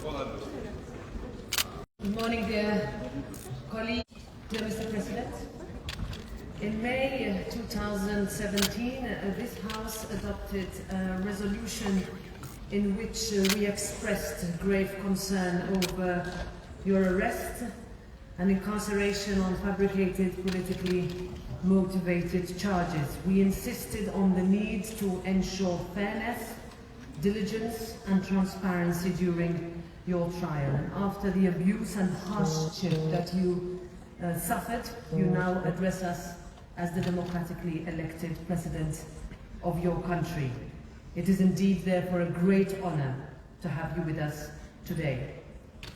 Good morning, dear colleagues, dear Mr. President. In May 2017, this House adopted a resolution in which we expressed grave concern over your arrest and incarceration on fabricated, politically motivated charges. We insisted on the need to ensure fairness, diligence and transparency during your trial. And after the abuse and hardship that you suffered, you now address us as the democratically elected president of your country. It is indeed therefore a great honor to have you with us today.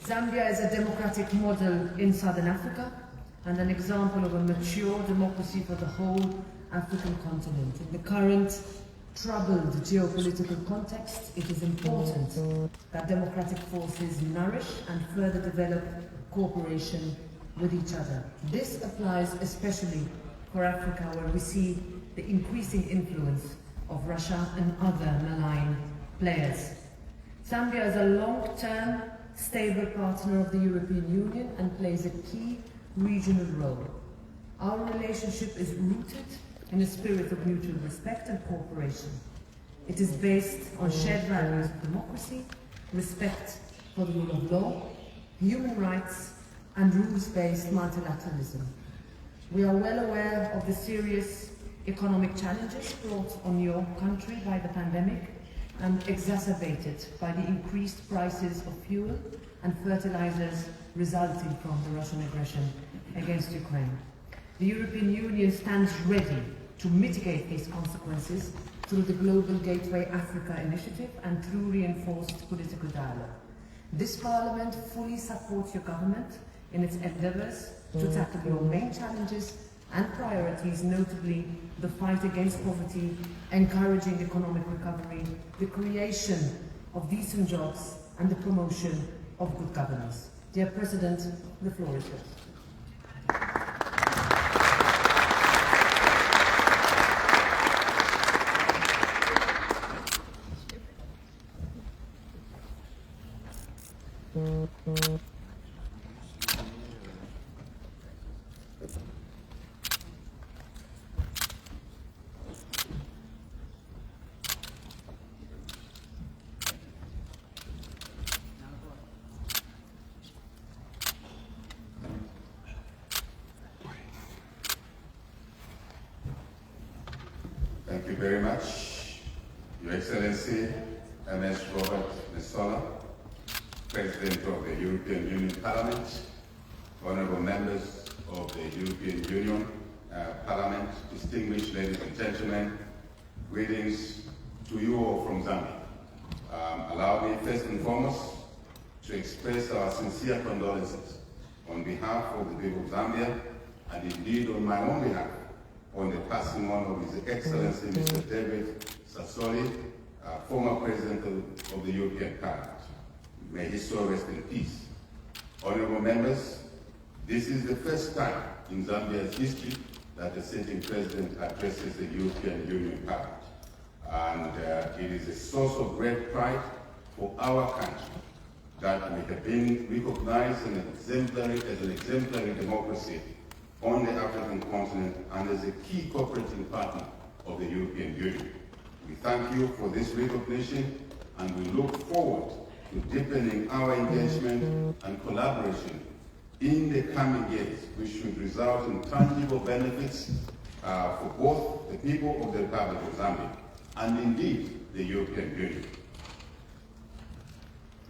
Zambia is a democratic model in Southern Africa and an example of a mature democracy for the whole African continent. In the current troubled geopolitical context, it is important that democratic forces nourish and further develop cooperation with each other. This applies especially for Africa, where we see the increasing influence of Russia and other malign players. Zambia is a long-term, stable partner of the European Union and plays a key regional role. Our relationship is rooted in a spirit of mutual respect and cooperation. It is based on shared values of democracy, respect for the rule of law, human rights, and rules-based multilateralism. We are well aware of the serious economic challenges brought on your country by the pandemic and exacerbated by the increased prices of fuel and fertilizers resulting from the Russian aggression against Ukraine. The European Union stands ready to mitigate these consequences through the Global Gateway Africa initiative and through reinforced political dialogue. This Parliament fully supports your government in its endeavours to tackle your main challenges and priorities, notably the fight against poverty, encouraging economic recovery, the creation of decent jobs, and the promotion of good governance. Dear President, the floor is yours. Thank you very much, Your Excellency, MS Robert Nessola, President of the European Union Parliament, honorable members of the European Union Parliament, distinguished ladies and gentlemen, greetings to you all from Zambia. Allow me first and foremost to express our sincere condolences on behalf of the people of Zambia and indeed on my own behalf on the passing on of His Excellency Mr. David Sassoli, former President of the European Parliament. May his soul rest in peace. Honorable members, this is the first time in Zambia's history that a sitting president addresses the European Union Parliament. And it is a source of great pride for our country that we have been recognized as an exemplary democracy on the African continent and as a key cooperating partner of the European Union. We thank you for this recognition and we look forward to deepening our engagement and collaboration in the coming years, which should result in tangible benefits for both the people of the Republic of Zambia and indeed the European Union.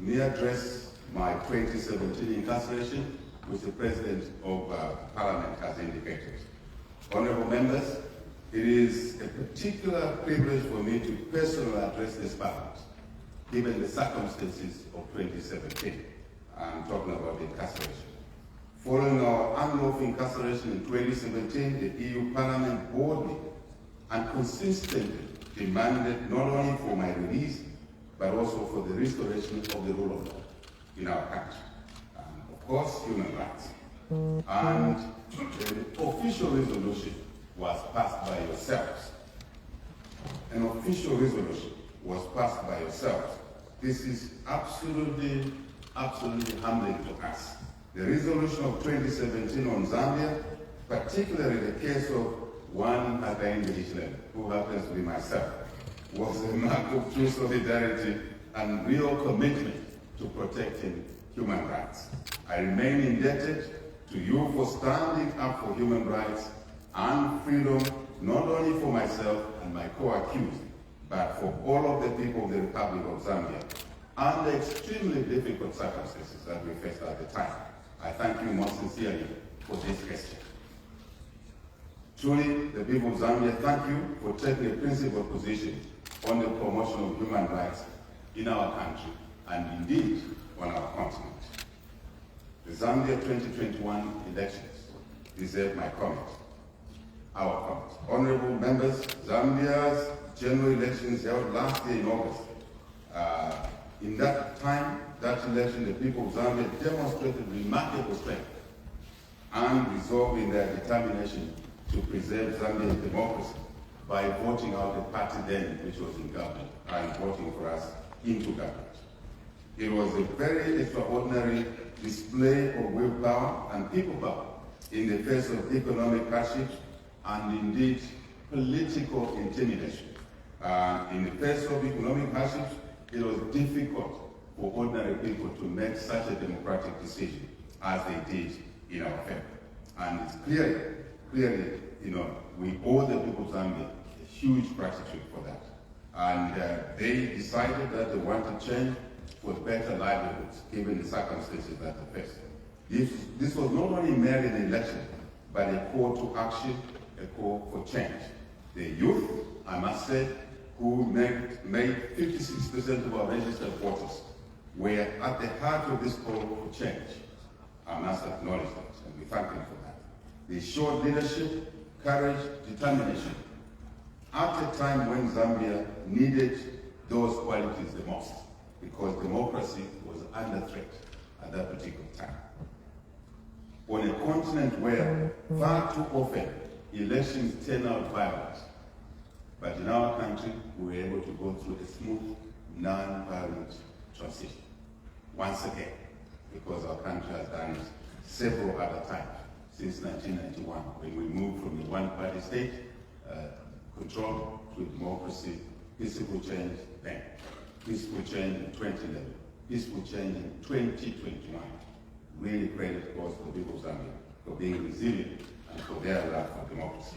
May I address my 2017 incarceration, which the President of Parliament has indicated. Honourable members, it is a particular privilege for me to personally address this Parliament, given the circumstances of 2017. I'm talking about the incarceration. Following our unlawful incarceration in 2017, the EU Parliament boldly and consistently demanded not only for my release, but also for the restoration of the rule of law in our country. Of course, human rights. And the official resolution was passed by yourselves. An official resolution was passed by yourselves. This is absolutely absolutely humbling to us. The resolution of 2017 on Zambia, particularly the case of one Hakainde Hitler, who happens to be myself, was a mark of true solidarity and real commitment to protecting human rights. I remain indebted to you for standing up for human rights and freedom, not only for myself and my co-accused, but for all of the people of the Republic of Zambia, under extremely difficult circumstances that we faced at the time. I thank you most sincerely for this question. Truly, the people of Zambia thank you for taking a principled position on the promotion of human rights in our country and indeed on our continent. The Zambia 2021 elections deserve my comment, our comment. Honorable members, Zambia's general elections held last year in August. In that time, that election, the people of Zambia demonstrated remarkable strength and resolve in their determination to preserve Zambia's democracy by voting out the party then, which was in government, and voting for us into government. It was a very extraordinary display of willpower and people power in the face of economic hardships and indeed political intimidation. In the face of economic hardships, it was difficult for ordinary people to make such a democratic decision as they did in our favor. And it's clearly, we owe the people of Zambia a huge gratitude for that. And they decided that they wanted change for better livelihoods, given the circumstances that they faced. This was not only merely an election, but a call to action, a call for change. The youth, I must say, who made 56% of our registered voters, were at the heart of this call for change. I must acknowledge that, and we thank them for that. They showed leadership, courage, determination, at a time when Zambia needed those qualities the most, because democracy was under threat at that particular time. On a continent where far too often elections turn out violent, but in our country, we were able to go through a smooth, non-violent transition. Once again, because our country has done it several other times since 1991, when we moved from the one-party state control to democracy, peaceful change then, peaceful change in 2011, peaceful change in 2021. Really credit goes to the people of Zambia for being resilient and for their love for democracy.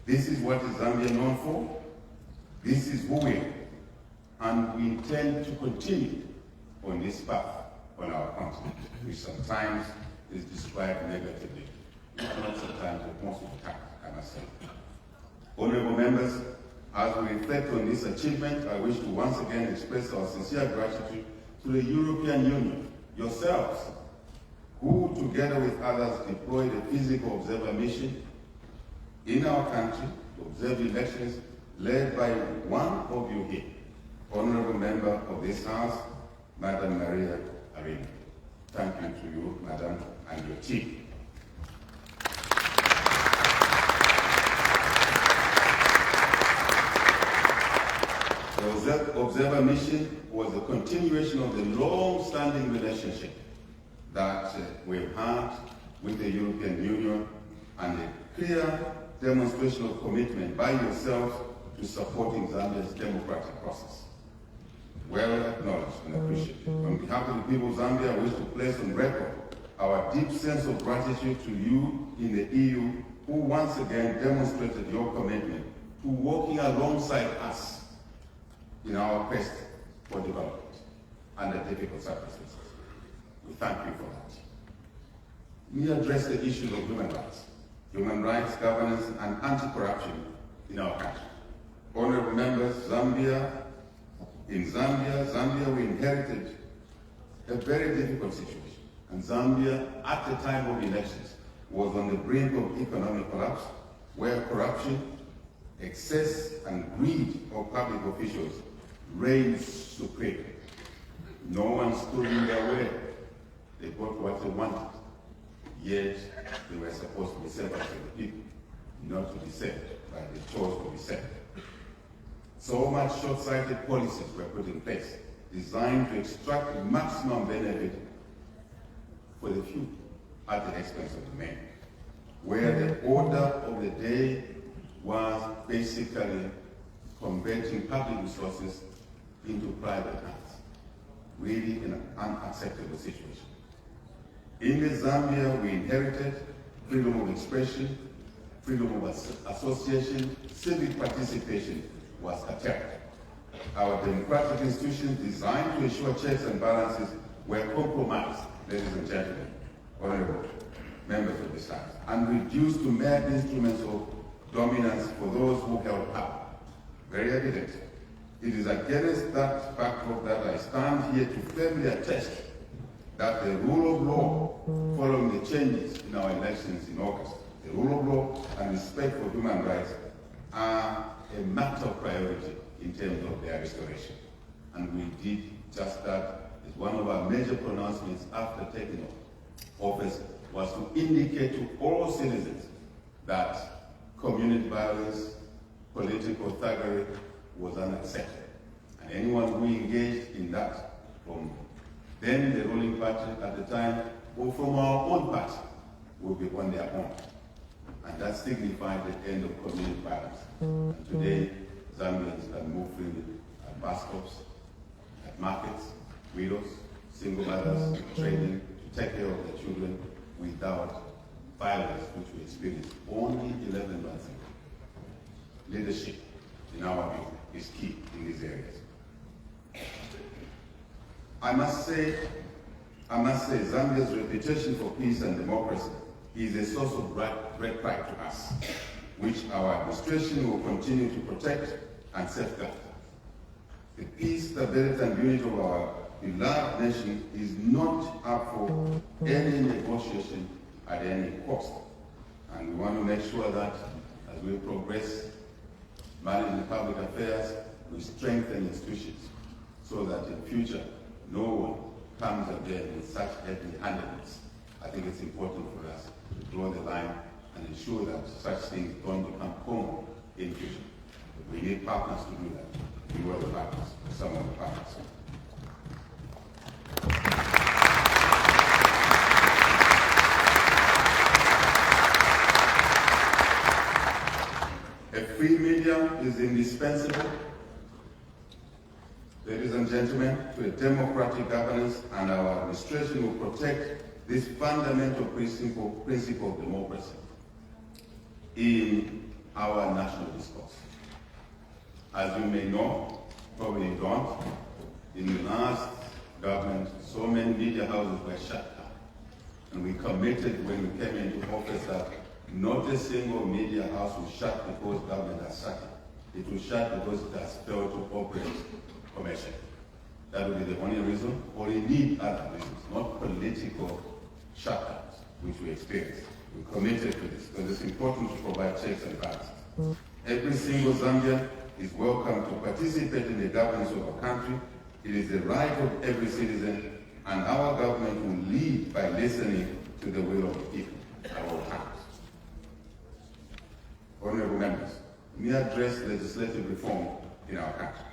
This is what is Zambia known for. This is who we are. And we intend to continue on this path on our continent, which sometimes is described negatively. Not sometimes, but most of the time, I must say. Honorable members, as we reflect on this achievement, I wish to once again express our sincere gratitude to the European Union, yourselves, who together with others deployed a physical observer mission in our country to observe elections led by one of you here, honorable member of this House, Madam Maria Arena. Thank you to you, Madam, and your team. The observer mission was a continuation of the long-standing relationship that we've had with the European Union and a clear demonstration of commitment by yourselves to supporting Zambia's democratic process. Well acknowledged and appreciated. On behalf of the people of Zambia, I wish to place on record our deep sense of gratitude to you in the EU, who once again demonstrated your commitment to working alongside us in our quest for development under difficult circumstances. We thank you for that. We address the issues of human rights, governance, and anti-corruption in our country. Honorable members, in Zambia, we inherited a very difficult situation. And Zambia, at the time of elections, was on the brink of economic collapse, where corruption, excess, and greed of public officials reigned supreme. No one stood in their way. They got what they wanted. Yet, they were supposed to be servants of the people, not to be served, but they chose to be served. So much short-sighted policies were put in place designed to extract maximum benefit for the few at the expense of the many, where the order of the day was basically converting public resources into private hands, really an unacceptable situation. In the Zambia we inherited, freedom of expression, freedom of association, civic participation was attacked. Our democratic institutions designed to ensure checks and balances were compromised, ladies and gentlemen, honorable members of this House, and reduced to mere instruments of dominance for those who held power. Very evident. It is against that backdrop that I stand here to firmly attest that the rule of law, following the changes in our elections in August, the rule of law and respect for human rights are a matter of priority in terms of their restoration. And we did just that. It's one of our major pronouncements after taking office was to indicate to all citizens that community violence, political thuggery was unacceptable. And anyone who engaged in that, from then the ruling party at the time, or from our own party, will be on their own. And that signified the end of community violence. And today, Zambians can move freely at bus stops, at markets, widows, single mothers, training, to take care of their children without violence, which we experienced only 11 months ago. Leadership, in our view, is key in these areas. I must say, Zambia's reputation for peace and democracy is a source of great pride to us, which our administration will continue to protect and safeguard. The peace, stability, and unity of our beloved nation is not up for any negotiation at any cost. And we want to make sure that as we progress managing public affairs, we strengthen institutions so that in future no one comes again with such heavy-handedness. I think it's important for us to draw the line and ensure that such things don't become common in future. We need partners to do that. We were the partners, some of the partners. A free media is indispensable, ladies and gentlemen, to a democratic governance, and our administration will protect this fundamental principle of democracy in our national discourse. As you may know, probably you don't, in the last government, so many media houses were shut down. And we committed when we came into office that not a single media house was shut because government has shut it. It was shut because it has failed to operate commercially. That would be the only reason, or indeed other reasons, not political shutdowns, which we experienced. We committed to this because it's important to provide checks and balances. Every single Zambian is welcome to participate in the governance of our country. It is the right of every citizen, and our government will lead by listening to the will of the people at all times. Honorable members, we address legislative reform in our country.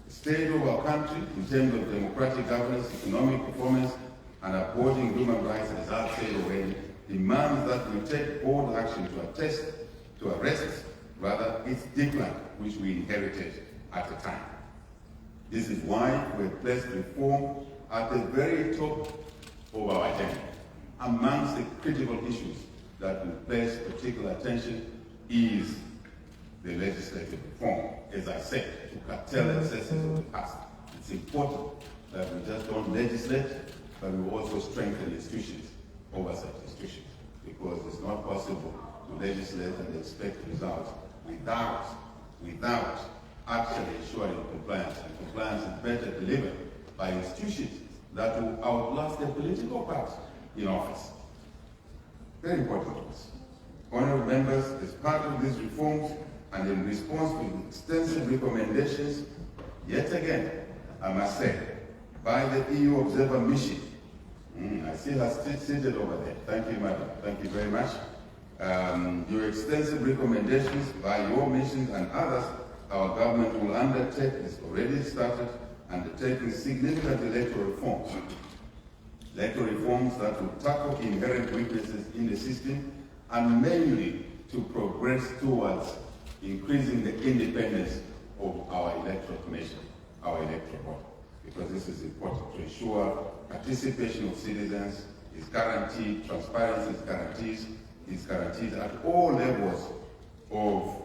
The state of our country, in terms of democratic governance, economic performance, and upholding human rights, as I've said already, demands that we take bold action to arrest its decline, which we inherited at the time. This is why we placed reform at the very top of our agenda. Amongst the critical issues that we place particular attention is the legislative reform, as I said, to curtail excesses of the past. It's important that we just don't legislate, but we also strengthen institutions, oversight institutions, because it's not possible to legislate and expect results without actually ensuring compliance. And compliance is better delivered by institutions that will outlast the political party in office. Very important to us. Honourable members, as part of these reforms and in response to extensive recommendations, yet again, I must say, by the EU Observer Mission, I see her seated over there. Thank you, madam. Thank you very much. Your extensive recommendations by your missions and others, our government will undertake, it's already started, undertaking significant electoral reforms. Electoral reforms that will tackle inherent weaknesses in the system and mainly to progress towards increasing the independence of our electoral commission, our electoral board, because this is important to ensure participation of citizens is guaranteed, transparency is guaranteed at all levels of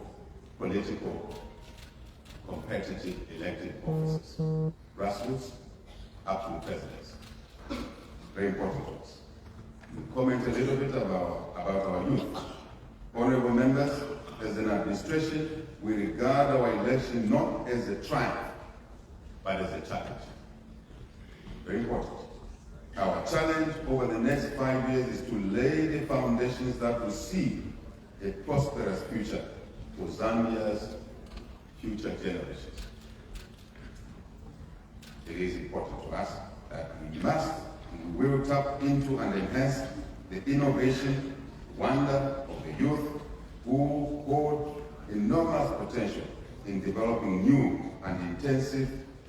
political competitive elected offices, grassroots up to the presidency. Very important to us. We comment a little bit about our youth. Honorable members, as an administration, we regard our election not as a triumph, but as a challenge. Very important. Our challenge over the next 5 years is to lay the foundations that will see a prosperous future for Zambia's future generations. It is important to us that we must and we will tap into and enhance the innovation, wonder of the youth who hold enormous potential in developing new and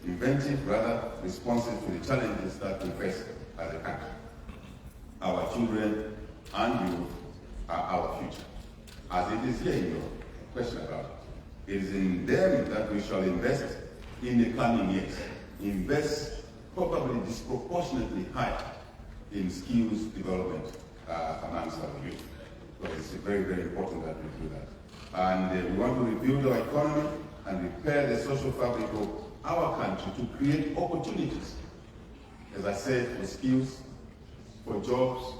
inventive responses to the challenges that we face as a country. Our children and youth are our future. As it is here in your question about it, it is in them that we shall invest in the coming years. Invest probably disproportionately high in skills development amongst our youth. Because it's very, very important that we do that. And we want to rebuild our economy and repair the social fabric of our country to create opportunities, as I said, for skills, for jobs,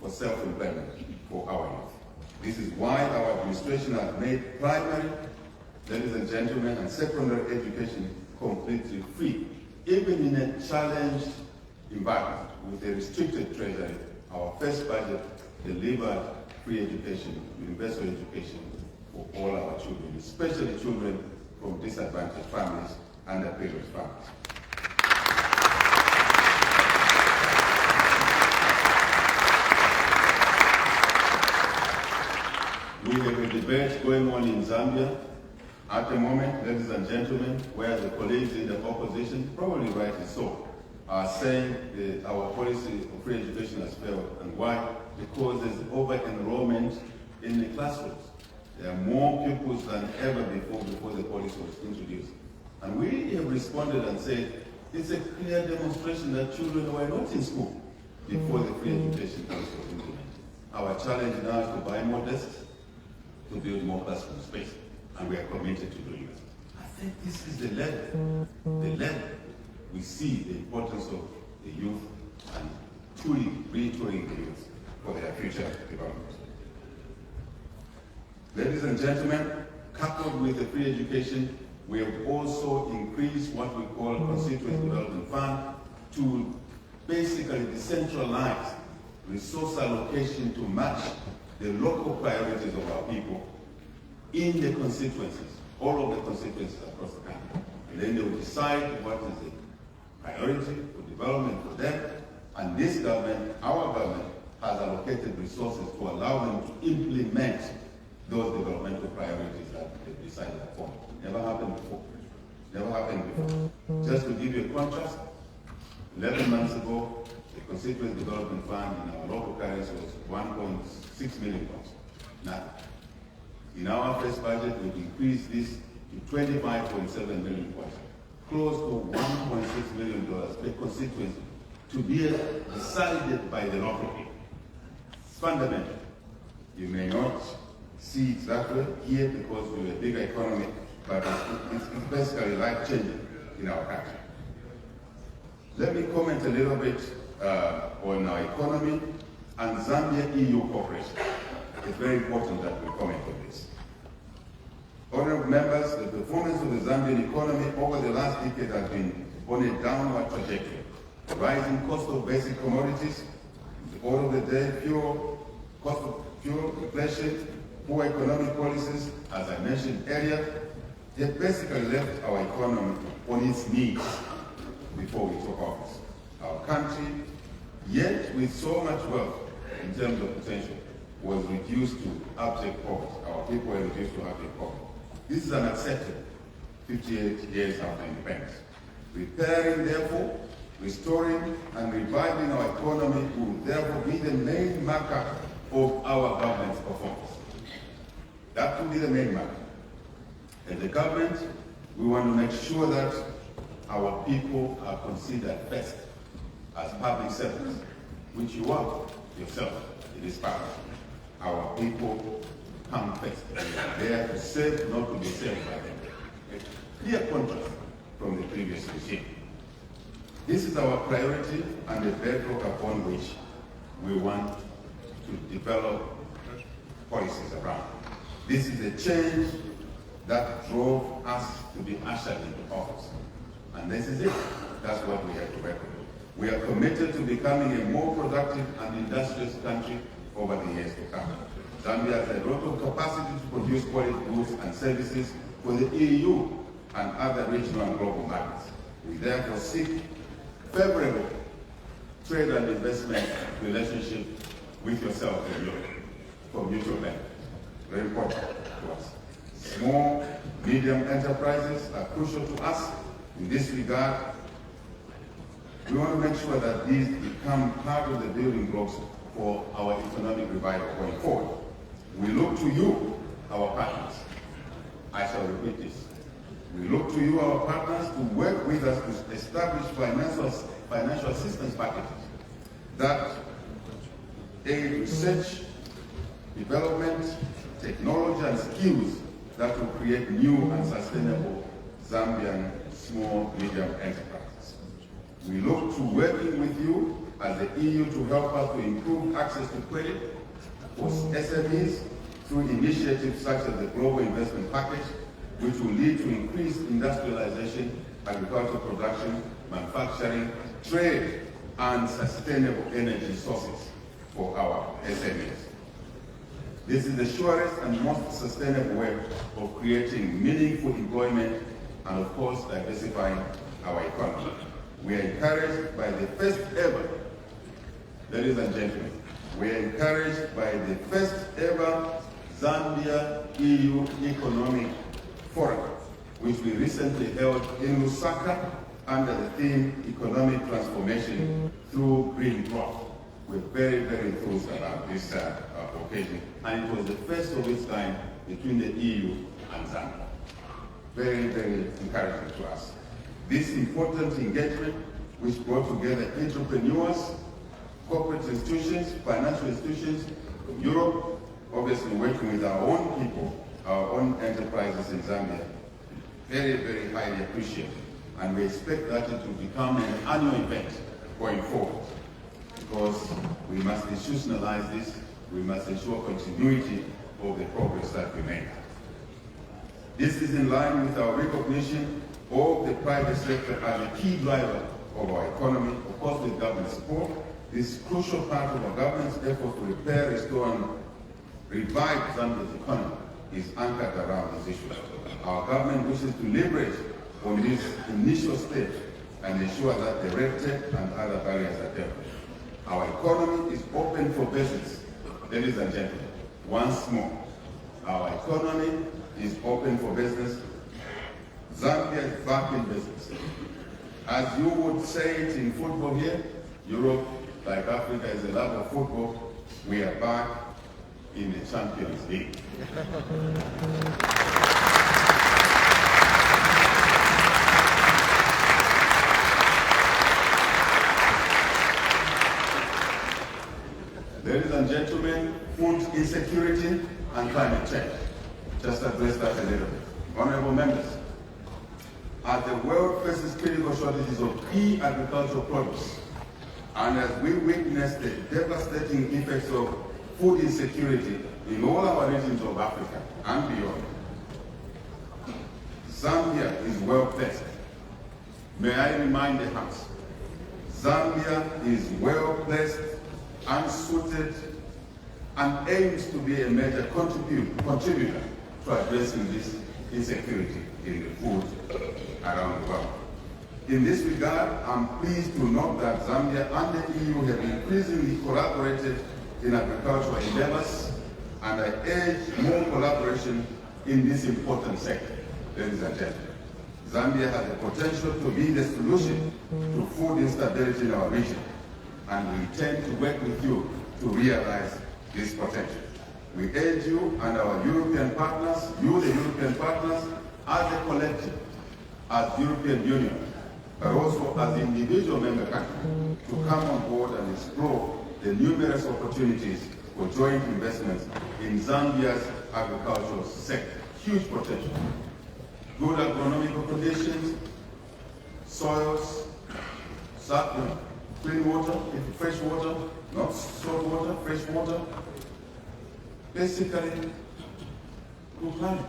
for self-employment for our youth. This is why our administration has made primary, ladies and gentlemen, and secondary education completely free. Even in a challenged environment with a restricted treasury, our first budget delivered free education, universal education for all our children, especially children from disadvantaged families and underprivileged families. We have a debate going on in Zambia at the moment, ladies and gentlemen, where the colleagues in the opposition, probably rightly so, are saying that our policy of free education has failed. And why? Because there's over-enrollment in the classrooms. There are more pupils than ever before the policy was introduced. And we have responded and said, it's a clear demonstration that children were not in school before the free education policy was implemented. Our challenge now is to buy more desks, to build more classroom space, and we are committed to doing that. I think this is the level we see the importance of the youth and truly retooling the youth for their future development. Ladies and gentlemen, coupled with the free education, we have also increased what we call Constituent Development Fund to basically decentralize resource allocation to match the local priorities of our people in the constituencies, all of the constituencies across the country. And then they will decide what is the priority for development for them. And this government, our government, has allocated resources to allow them to implement those developmental priorities that they decided upon. Never happened before. Never happened before. Just to give you a contrast, 11 months ago, the Constituent Development Fund in our local currency was 1.6 million pounds. Now, in our first budget, we've increased this to 25.7 million pounds, close to $1.6 million per constituency, to be decided by the local people. It's fundamental. You may not see it that way here because we're a bigger economy, but it's basically life-changing in our country. Let me comment a little bit on our economy and Zambia-EU cooperation. It's very important that we comment on this. Honorable members, the performance of the Zambian economy over the last decade has been on a downward trajectory. The rising cost of basic commodities, the order of the day, cost of fuel, inflation, poor economic policies, as I mentioned earlier, they basically left our economy on its knees before we took office. Our country, yet with so much wealth in terms of potential, was reduced to abject poverty. Our people were reduced to abject poverty. This is unacceptable 58 years after independence. Repairing, therefore, restoring and reviving our economy will therefore be the main marker of our government's performance. That will be the main marker. As the government, we want to make sure that our people are considered first as public servants, which you are yourself in this part. Our people come first. They are to serve, not to be served by them. A clear contrast from the previous regime. This is our priority and the bedrock upon which we want to develop policies around. This is a change that drove us to be ushered into office. And this is it. That's what we have to work with. We are committed to becoming a more productive and industrious country over the years to come. Zambia has a lot of capacity to produce quality goods and services for the EU and other regional and global markets. We therefore seek favorable trade and investment relationship with yourself and Europe for mutual benefit. Very important to us. Small, medium enterprises are crucial to us. In this regard, we want to make sure that these become part of the building blocks for our economic revival going forward. We look to you, our partners. I shall repeat this. We look to you, our partners, to work with us to establish financial assistance packages that aid research, development, technology, and skills that will create new and sustainable Zambian small, medium enterprises. We look to working with you as the EU to help us to improve access to credit for SMEs through initiatives such as the Global Investment Package, which will lead to increased industrialization, agricultural production, manufacturing, trade, and sustainable energy sources for our SMEs. This is the surest and most sustainable way of creating meaningful employment and, of course, diversifying our economy. We are encouraged by the first ever, ladies and gentlemen, we are encouraged by the first ever Zambia-EU Economic Forum, which we recently held in Lusaka under the theme Economic Transformation through Green Growth. We're very, very enthused about this occasion, and it was the first of its kind between the EU and Zambia. Very, very encouraging to us. This important engagement, which brought together entrepreneurs, corporate institutions, financial institutions from Europe, obviously working with our own people, our own enterprises in Zambia, very, very highly appreciated. And we expect that it will become an annual event going forward, because we must institutionalize this, we must ensure continuity of the progress that we make. This is in line with our recognition of the private sector as a key driver of our economy, of course with government support. This crucial part of our government's effort to repair, restore, and revive Zambia's economy is anchored around this issue. Our government wishes to leverage on this initial stage and ensure that the red tape and other barriers are dealt with. Our economy is open for business, ladies and gentlemen. Once more, our economy is open for business. Zambia is back in business. As you would say it in football here, Europe, like Africa, is a love of football. We are back in the Champions League. Ladies and gentlemen, food insecurity and climate change. Just address that a little bit. Honorable members, as the world faces critical shortages of key agricultural produce, and as we witness the devastating effects of food insecurity in all our regions of Africa and beyond, Zambia is well placed. May I remind the House, Zambia is well placed and suited and aims to be a major contributor to addressing this insecurity in the food around the world. In this regard, I'm pleased to note that Zambia and the EU have increasingly collaborated in agricultural endeavors, and I urge more collaboration in this important sector, ladies and gentlemen. Zambia has the potential to be the solution to food instability in our region, and we intend to work with you to realize this potential. We urge you and our European partners, the European partners, as a collective, as the European Union, but also as individual member countries, to come on board and explore the numerous opportunities for joint investments in Zambia's agricultural sector. Huge potential. Good agronomical conditions, soils, clean water, fresh water, not salt water, fresh water. Basically, good climate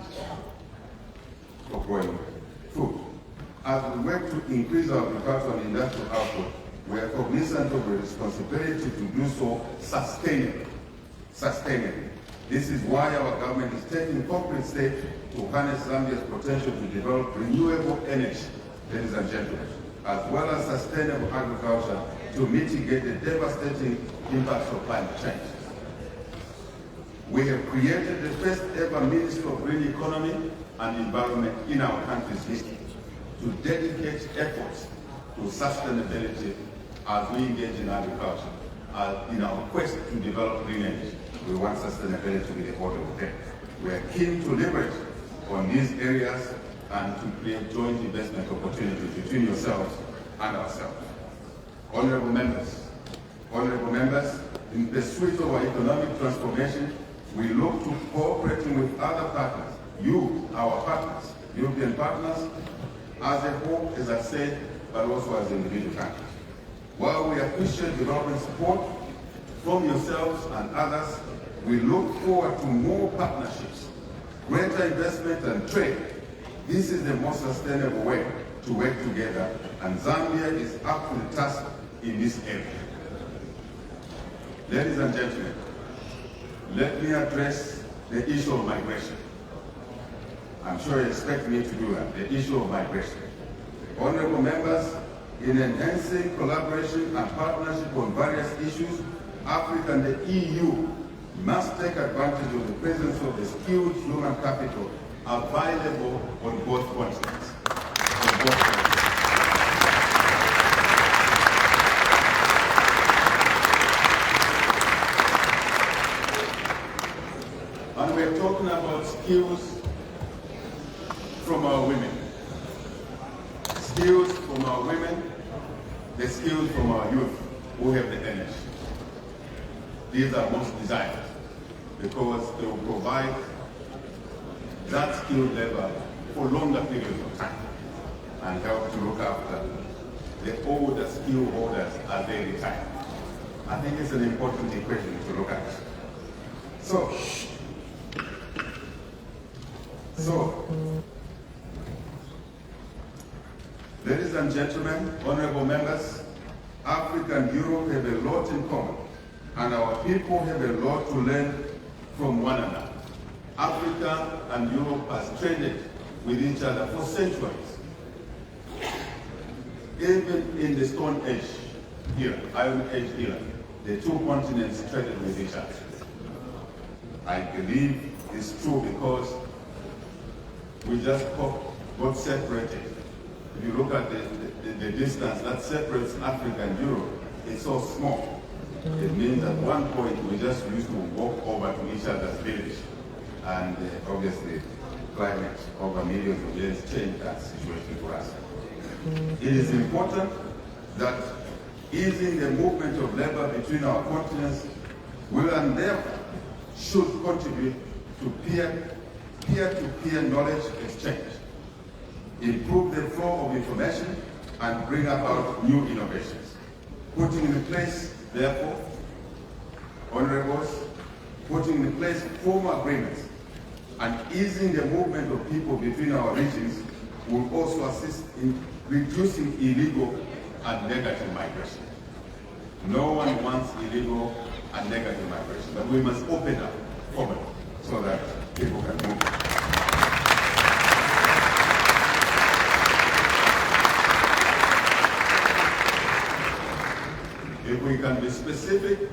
for growing food. As we work to increase our agricultural and industrial output, we are cognizant of the responsibility to do so sustainably. This is why our government is taking concrete steps to harness Zambia's potential to develop renewable energy, ladies and gentlemen, as well as sustainable agriculture to mitigate the devastating impacts of climate change. We have created the first ever Ministry of Green Economy and Environment in our country's history to dedicate efforts to sustainability as we engage in agriculture. In our quest to develop green energy, we want sustainability to be the order of the day. We are keen to leverage on these areas and to create joint investment opportunities between yourselves and ourselves. Honorable members, in pursuit of our economic transformation, we look to cooperating with other partners, you, our partners, European partners, as a whole, as I said, but also as individual countries. While we appreciate development support from yourselves and others, we look forward to more partnerships, greater investment and trade. This is the most sustainable way to work together, and Zambia is up to the task in this area. Ladies and gentlemen, let me address the issue of migration. I'm sure you expect me to do that, the issue of migration. Honorable members, in enhancing collaboration and partnership on various issues, Africa and the EU must take advantage of the presence of the skilled human capital available on both continents. And we're talking about skills from our women. Skills from our women, the skills from our youth who have the energy. These are most desired because they will provide that skilled labor for longer periods of time and help to look after the older skill holders as they retire. I think it's an important equation to look at. So, ladies and gentlemen, honorable members, Africa and Europe have a lot in common, and our people have a lot to learn from one another. Africa and Europe has traded with each other for centuries. Even in the Stone Age era, Iron Age era, the two continents traded with each other. I believe it's true because we just got separated. If you look at the distance that separates Africa and Europe, it's so small. It means at one point we just used to walk over to each other's village. And obviously, climate over millions of years changed that situation for us. It is important that easing the movement of labor between our continents will and therefore should contribute to peer-to-peer knowledge exchange, improve the flow of information, and bring about new innovations. Putting in place, therefore, honorables, putting in place formal agreements and easing the movement of people between our regions will also assist in reducing illegal and negative migration. No one wants illegal and negative migration, but we must open up for it so that people can move. If we can be specific,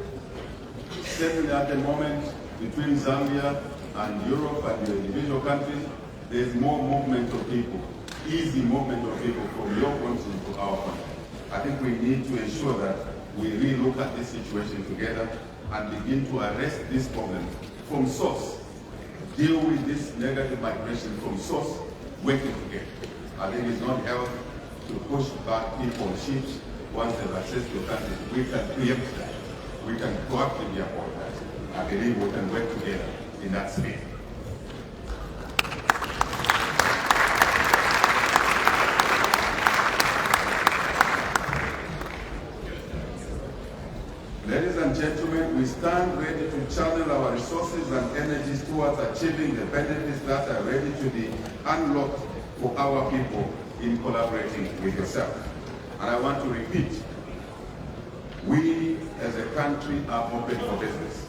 certainly at the moment between Zambia and Europe and the individual countries, there is more movement of people easy movement of people from your country to our country. I think we need to ensure that we relook at this situation together and begin to arrest this problem from source. Deal with this negative migration from source, working together. I think it's not healthy to push back people on ships once they've accessed your country. We can preempt that. We can proactively avoid that. I believe we can work together in that space. Ladies and gentlemen, we stand ready to channel our resources and energies towards achieving the benefits that are ready to be unlocked for our people in collaborating with yourself. And I want to repeat, we as a country are open for business.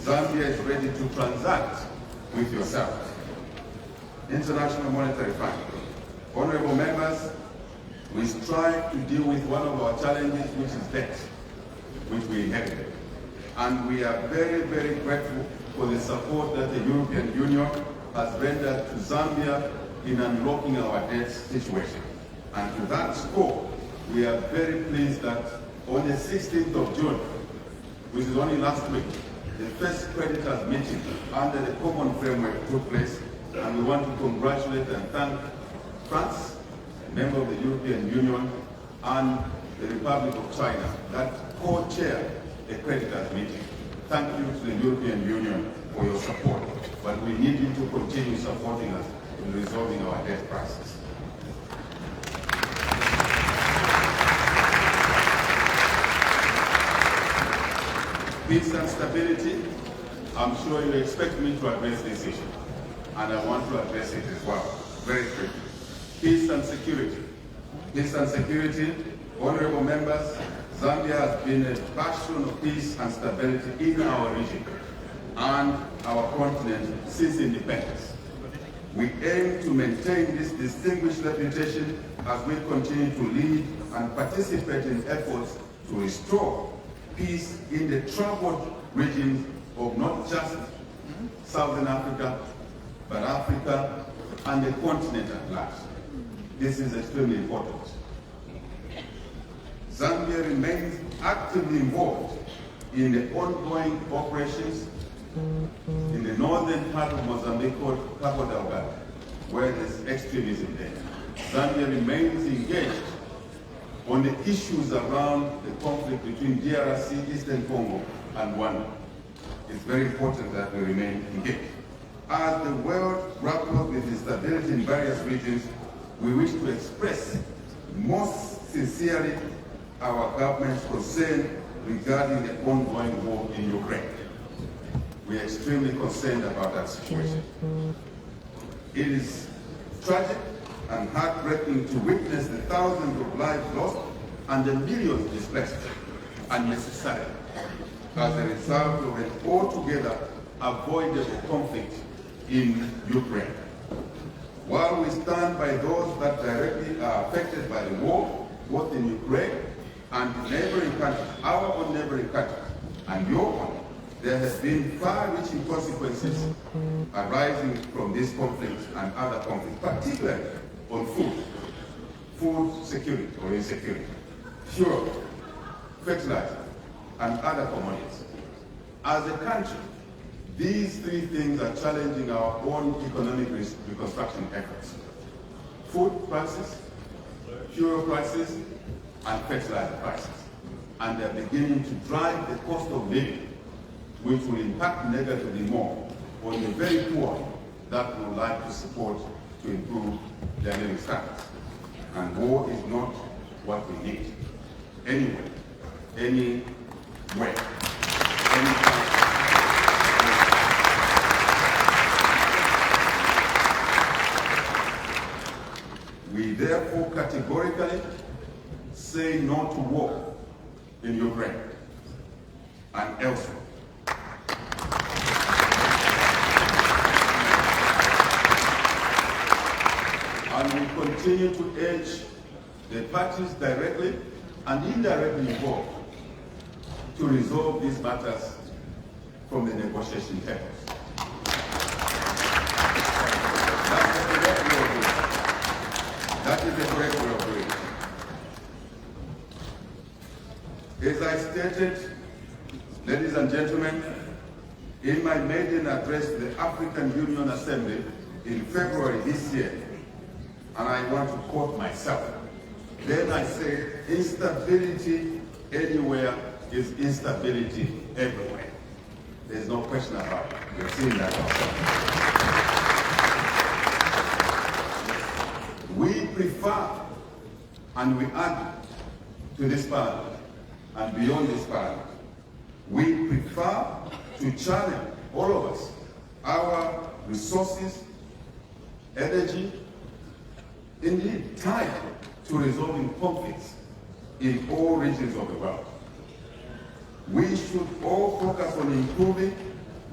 Zambia is ready to transact with yourself. International Monetary Fund. Honorable members, we strive to deal with one of our challenges, which is debt, which we inherited. And we are very, very grateful for the support that the European Union has rendered to Zambia in unlocking our debt situation. And to that score, we are very pleased that on the 16th of June, which is only last week, the first creditors meeting under the common framework took place, and we want to congratulate and thank France, a member of the European Union, and the Republic of China that co-chair the creditors meeting. Thank you to the European Union for your support, but we need you to continue supporting us in resolving our debt crisis. Peace and stability, I'm sure you expect me to address this issue, and I want to address it as well, very quickly. Peace and security. Peace and security, honorable members, Zambia has been a bastion of peace and stability in our region and our continent since independence. We aim to maintain this distinguished reputation as we continue to lead and participate in efforts to restore peace in the troubled regions of not just Southern Africa, but Africa and the continent at large. This is extremely important. Zambia remains actively involved in the ongoing operations in the northern part of Mozambique called Cabo Delgado, where there's extremism there. Zambia remains engaged on the issues around the conflict between DRC, Eastern Congo, and Rwanda. It's very important that we remain engaged. As the world grapples with instability in various regions, we wish to express most sincerely our government's concern regarding the ongoing war in Ukraine. We are extremely concerned about that situation. It is tragic and heartbreaking to witness the thousands of lives lost and the millions displaced unnecessarily as a result of an altogether avoidable conflict in Ukraine. While we stand by those that directly are affected by the war, both in Ukraine and neighboring countries, our own neighboring countries, and your own, there has been far-reaching consequences arising from this conflict and other conflicts, particularly on food security or insecurity, fuel, fertilizer, and other commodities. As a country, these three things are challenging our own economic reconstruction efforts. Food prices, fuel prices, and fertilizer prices. And they're beginning to drive the cost of living, which will impact negatively more on the very poor that we would like to support to improve their living standards. And war is not what we need. Anywhere, anywhere, anytime. We therefore categorically say no to war in Ukraine and elsewhere. And we continue to urge the parties directly and indirectly involved to resolve these matters from the negotiation tables. That's what we are doing. As I stated, ladies and gentlemen, in my maiden address to the African Union Assembly in February this year, and I want to quote myself, then I said, instability anywhere is instability everywhere. There's no question about it. We've seen that ourselves. We prefer and we argue to this parliament and beyond this parliament. We prefer to channel, all of us, our resources, energy, indeed time to resolving conflicts in all regions of the world. We should all focus on improving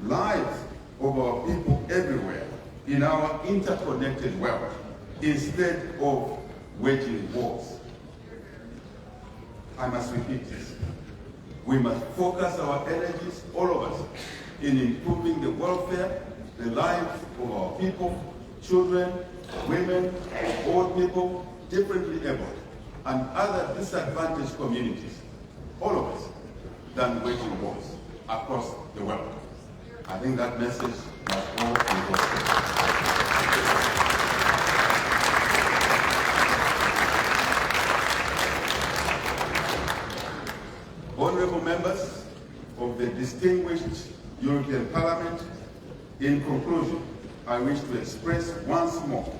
lives of our people everywhere in our interconnected world instead of waging wars. I must repeat this. We must focus our energies, all of us, in improving the welfare, the lives of our people, children, women, old people, differently abled, and other disadvantaged communities, all of us, than waging wars across the world. I think that message must all be posted. Honorable members of the distinguished European Parliament, in conclusion, I wish to express once more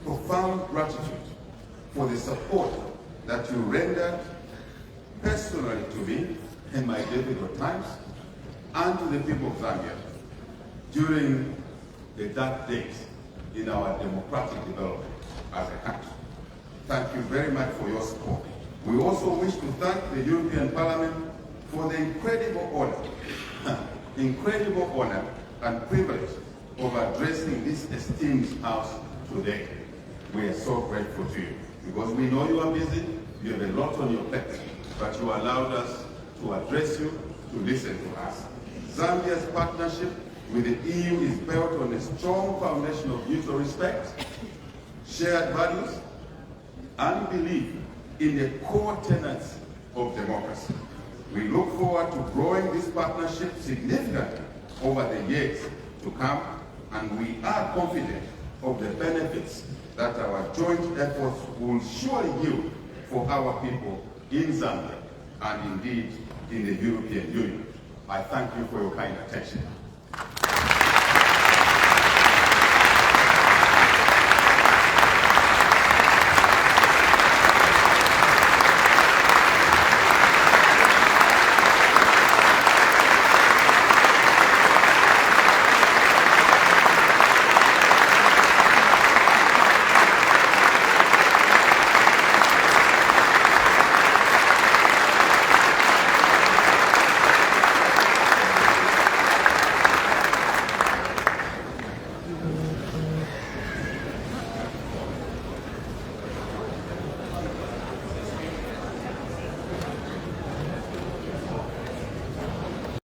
profound gratitude for the support that you rendered personally to me in my difficult times and to the people of Zambia during the dark days in our democratic development as a country. Thank you very much for your support. We also wish to thank the European Parliament for the incredible honor and privilege of addressing this esteemed House today. We are so grateful to you because we know you are busy, you have a lot on your plate, but you allowed us to address you, to listen to us. Zambia's partnership with the EU is built on a strong foundation of mutual respect, shared values, and belief in the core tenets of democracy. We look forward to growing this partnership significantly over the years to come, and we are confident of the benefits that our joint efforts will surely yield for our people in Zambia and indeed in the European Union. I thank you for your kind attention.